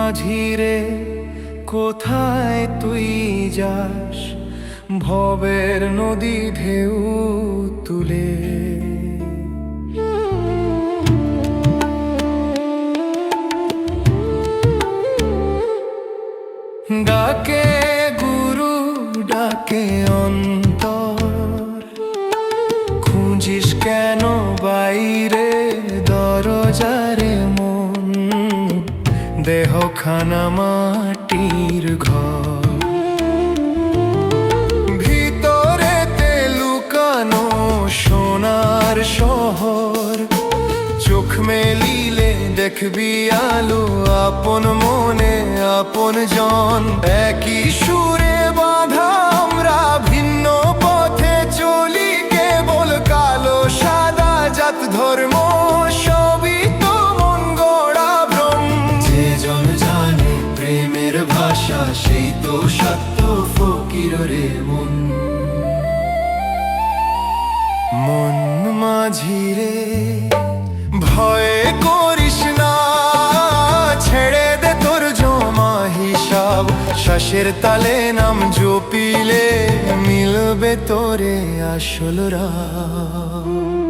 মাঝিরে কোথায় তুই যাস, ভবের নদী ঢেউ তুলে। ডাকে গুরু ডাকে অন্তর, খুঁজিস কেন বাইরে দরজারে মন। দেহখানা মাটির ঘর, ভিতরেতে লুকানো সোনার শহর। চোখ মেলিলে দেখবি আলো, আপন মনে আপন জন। একই সুরে বাঁধা আমরা, ভিন্ন পথে চলি কেবল। কালো সাদা জাত ধর্ম সবই তো মন গড়া ভ্রম। যে জন জানে প্রেমের ভাষা, সেই তো সত্য ফকির রে মন। মন মাঝিরে ভয় করিস না, ছেড়ে দে তোর জমা হিসাব। শ্বাসের তালে নাম জপিলে মিলবে তোরে আসল রাগ।